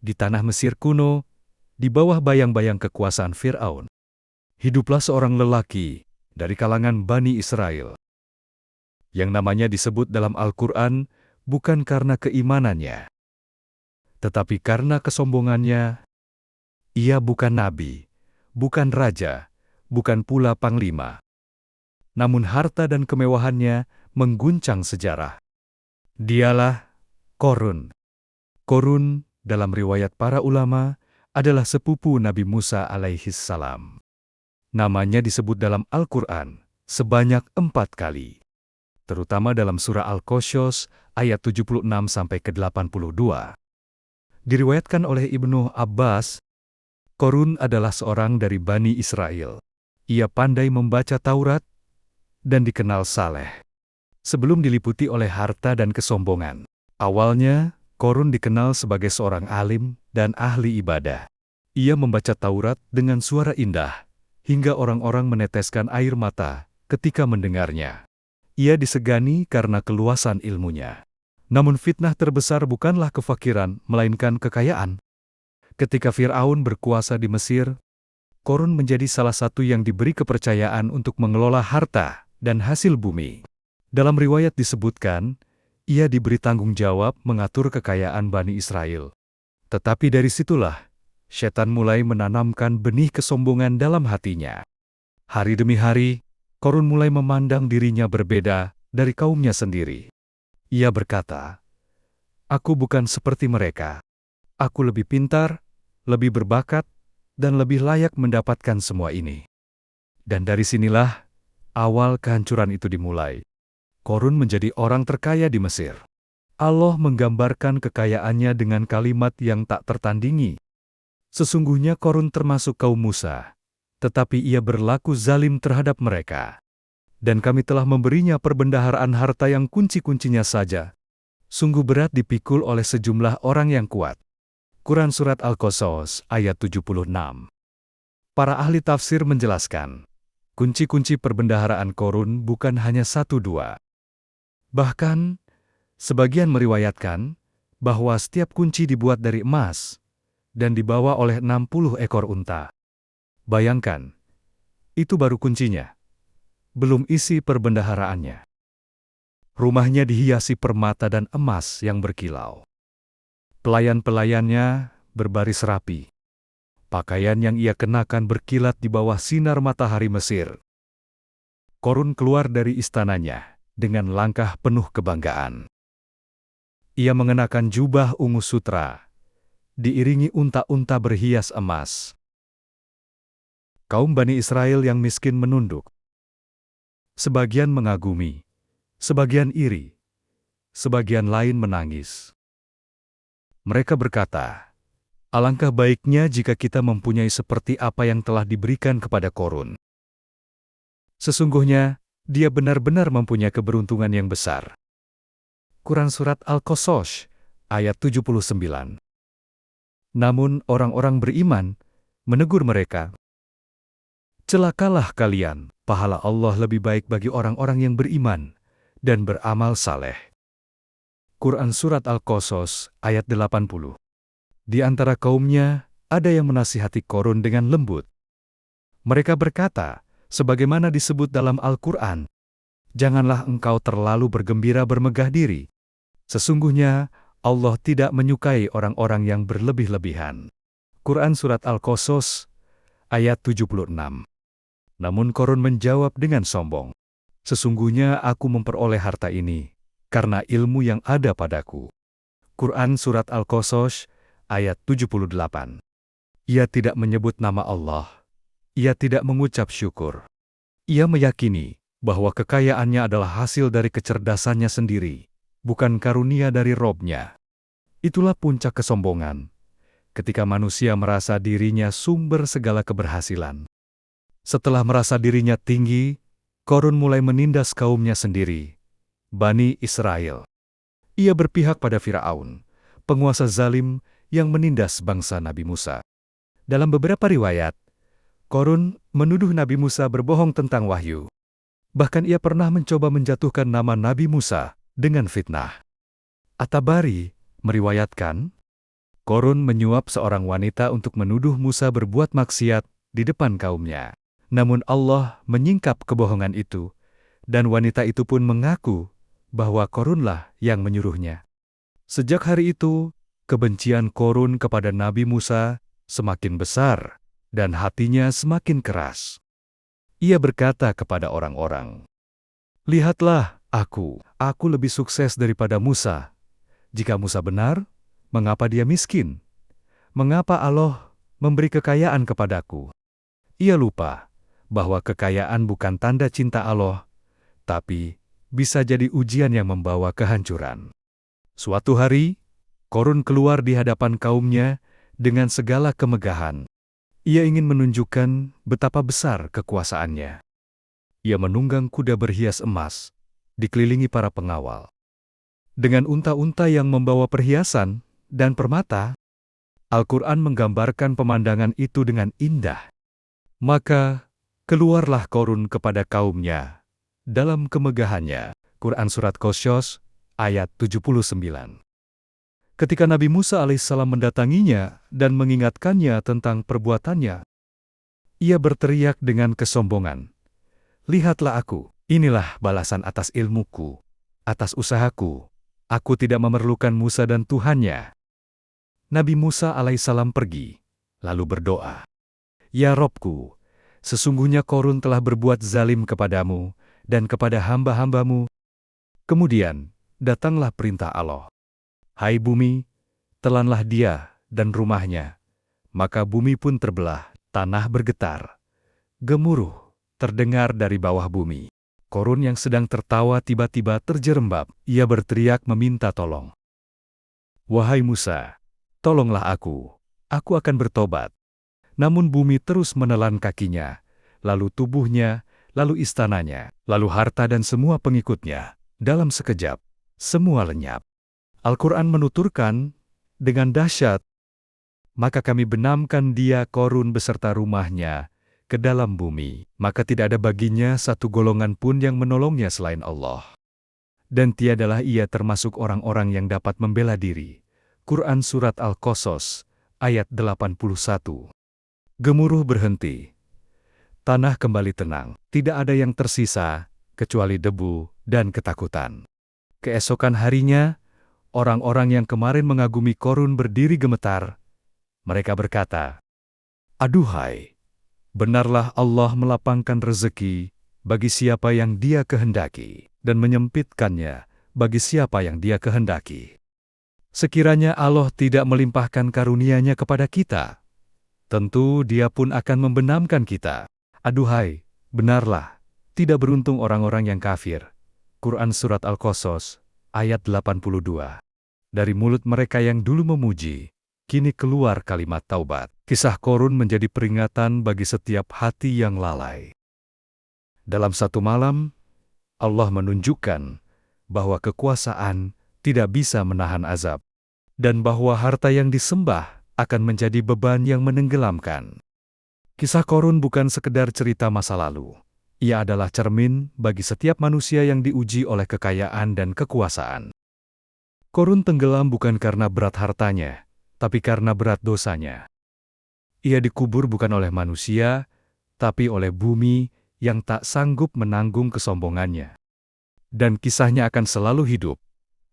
di tanah Mesir kuno, di bawah bayang-bayang kekuasaan Fir'aun, hiduplah seorang lelaki dari kalangan Bani Israel, yang namanya disebut dalam Al-Quran bukan karena keimanannya, tetapi karena kesombongannya. Ia bukan nabi, bukan raja, bukan pula panglima. Namun harta dan kemewahannya mengguncang sejarah. Dialah Qorun. Qorun dalam riwayat para ulama adalah sepupu Nabi Musa alaihi salam. Namanya disebut dalam Al-Quran sebanyak 4 kali, terutama dalam surah Al-Qasas ayat 76-82. Diriwayatkan oleh Ibnu Abbas, Qorun adalah seorang dari Bani Israel. Ia pandai membaca Taurat dan dikenal saleh. Sebelum diliputi oleh harta dan kesombongan, awalnya Qorun dikenal sebagai seorang alim dan ahli ibadah. Ia membaca Taurat dengan suara indah, hingga orang-orang meneteskan air mata ketika mendengarnya. Ia disegani karena keluasan ilmunya. Namun fitnah terbesar bukanlah kefakiran, melainkan kekayaan. Ketika Fir'aun berkuasa di Mesir, Qorun menjadi salah satu yang diberi kepercayaan untuk mengelola harta dan hasil bumi. Dalam riwayat disebutkan, ia diberi tanggung jawab mengatur kekayaan Bani Israel. Tetapi dari situlah, setan mulai menanamkan benih kesombongan dalam hatinya. Hari demi hari, Qorun mulai memandang dirinya berbeda dari kaumnya sendiri. Ia berkata, "Aku bukan seperti mereka. Aku lebih pintar, lebih berbakat, dan lebih layak mendapatkan semua ini." Dan dari sinilah awal kehancuran itu dimulai. Qorun menjadi orang terkaya di Mesir. Allah menggambarkan kekayaannya dengan kalimat yang tak tertandingi. Sesungguhnya Qorun termasuk kaum Musa, tetapi ia berlaku zalim terhadap mereka. Dan kami telah memberinya perbendaharaan harta yang kunci-kuncinya saja sungguh berat dipikul oleh sejumlah orang yang kuat. Quran Surat Al-Qasas ayat 76. Para ahli tafsir menjelaskan, kunci-kunci perbendaharaan Qorun bukan hanya 1-2. Bahkan, sebagian meriwayatkan bahwa setiap kunci dibuat dari emas dan dibawa oleh 60 ekor unta. Bayangkan, itu baru kuncinya, belum isi perbendaharaannya. Rumahnya dihiasi permata dan emas yang berkilau. Pelayan-pelayannya berbaris rapi. Pakaian yang ia kenakan berkilat di bawah sinar matahari Mesir. Qorun keluar dari istananya dengan langkah penuh kebanggaan. Ia mengenakan jubah ungu sutra, diiringi unta-unta berhias emas. Kaum Bani Israel yang miskin menunduk. Sebagian mengagumi, sebagian iri, sebagian lain menangis. Mereka berkata, "Alangkah baiknya jika kita mempunyai seperti apa yang telah diberikan kepada Qorun. Sesungguhnya, dia benar-benar mempunyai keberuntungan yang besar." Quran Surat Al-Qasas ayat 79. Namun orang-orang beriman menegur mereka, "Celakalah kalian, pahala Allah lebih baik bagi orang-orang yang beriman dan beramal saleh." Quran Surat Al-Qasas ayat 80. Di antara kaumnya, ada yang menasihati Qorun dengan lembut. Mereka berkata, sebagaimana disebut dalam Al-Quran, "Janganlah engkau terlalu bergembira bermegah diri. Sesungguhnya, Allah tidak menyukai orang-orang yang berlebih-lebihan." Quran Surat Al-Qasas ayat 76. Namun Qorun menjawab dengan sombong, "Sesungguhnya aku memperoleh harta ini karena ilmu yang ada padaku." Quran Surat Al-Qasas ayat 78. Ia tidak menyebut nama Allah. Ia tidak mengucap syukur. Ia meyakini bahwa kekayaannya adalah hasil dari kecerdasannya sendiri, bukan karunia dari Robnya. Itulah puncak kesombongan, ketika manusia merasa dirinya sumber segala keberhasilan. Setelah merasa dirinya tinggi, Qorun mulai menindas kaumnya sendiri, Bani Israel. Ia berpihak pada Fir'aun, penguasa zalim yang menindas bangsa Nabi Musa. Dalam beberapa riwayat, Qorun menuduh Nabi Musa berbohong tentang wahyu. Bahkan ia pernah mencoba menjatuhkan nama Nabi Musa dengan fitnah. At-Tabari meriwayatkan, Korun menyuap seorang wanita untuk menuduh Musa berbuat maksiat di depan kaumnya. Namun Allah menyingkap kebohongan itu, dan wanita itu pun mengaku bahwa Korunlah yang menyuruhnya. Sejak hari itu, kebencian Korun kepada Nabi Musa semakin besar, dan hatinya semakin keras. Ia berkata kepada orang-orang, "Lihatlah, aku lebih sukses daripada Musa. Jika Musa benar, mengapa dia miskin? Mengapa Allah memberi kekayaan kepadaku?" Ia lupa bahwa kekayaan bukan tanda cinta Allah, tapi bisa jadi ujian yang membawa kehancuran. Suatu hari, Korun keluar di hadapan kaumnya dengan segala kemegahan. Ia ingin menunjukkan betapa besar kekuasaannya. Ia menunggang kuda berhias emas, dikelilingi para pengawal. Dengan unta-unta yang membawa perhiasan dan permata, Al-Quran menggambarkan pemandangan itu dengan indah. Maka, keluarlah Korun kepada kaumnya dalam kemegahannya. Quran Surat Qasas, ayat 79. Ketika Nabi Musa alaihissalam mendatanginya dan mengingatkannya tentang perbuatannya, ia berteriak dengan kesombongan, "Lihatlah aku, inilah balasan atas ilmuku, atas usahaku. Aku tidak memerlukan Musa dan Tuhannya." Nabi Musa alaihissalam pergi, lalu berdoa, "Ya Robku, sesungguhnya Korun telah berbuat zalim kepadamu dan kepada hamba-hambamu." Kemudian, datanglah perintah Allah. "Hai bumi, telanlah dia dan rumahnya." Maka bumi pun terbelah, tanah bergetar. Gemuruh terdengar dari bawah bumi. Korun yang sedang tertawa tiba-tiba terjerembab. Ia berteriak meminta tolong. "Wahai Musa, tolonglah aku akan bertobat." Namun bumi terus menelan kakinya, lalu tubuhnya, lalu istananya, lalu harta dan semua pengikutnya. Dalam sekejap, semua lenyap. Al-Quran menuturkan dengan dahsyat, "Maka kami benamkan dia Korun beserta rumahnya ke dalam bumi, maka tidak ada baginya satu golongan pun yang menolongnya selain Allah. Dan tiadalah ia termasuk orang-orang yang dapat membela diri." Quran Surat Al-Qasas, ayat 81. Gemuruh berhenti. Tanah kembali tenang. Tidak ada yang tersisa, kecuali debu dan ketakutan. Keesokan harinya, orang-orang yang kemarin mengagumi Korun berdiri gemetar. Mereka berkata, "Aduhai, benarlah Allah melapangkan rezeki bagi siapa yang Dia kehendaki, dan menyempitkannya bagi siapa yang Dia kehendaki. Sekiranya Allah tidak melimpahkan karunia-Nya kepada kita, tentu Dia pun akan membenamkan kita. Aduhai, benarlah, tidak beruntung orang-orang yang kafir." Quran Surat Al-Qasas, ayat 82. Dari mulut mereka yang dulu memuji, kini keluar kalimat taubat. Kisah Korun menjadi peringatan bagi setiap hati yang lalai. Dalam satu malam, Allah menunjukkan bahwa kekuasaan tidak bisa menahan azab, dan bahwa harta yang disembah akan menjadi beban yang menenggelamkan. Kisah Korun bukan sekedar cerita masa lalu. Ia adalah cermin bagi setiap manusia yang diuji oleh kekayaan dan kekuasaan. Korun tenggelam bukan karena berat hartanya, tapi karena berat dosanya. Ia dikubur bukan oleh manusia, tapi oleh bumi yang tak sanggup menanggung kesombongannya. Dan kisahnya akan selalu hidup,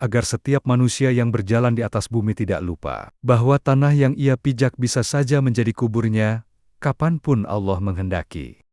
agar setiap manusia yang berjalan di atas bumi tidak lupa bahwa tanah yang ia pijak bisa saja menjadi kuburnya, kapanpun Allah menghendaki.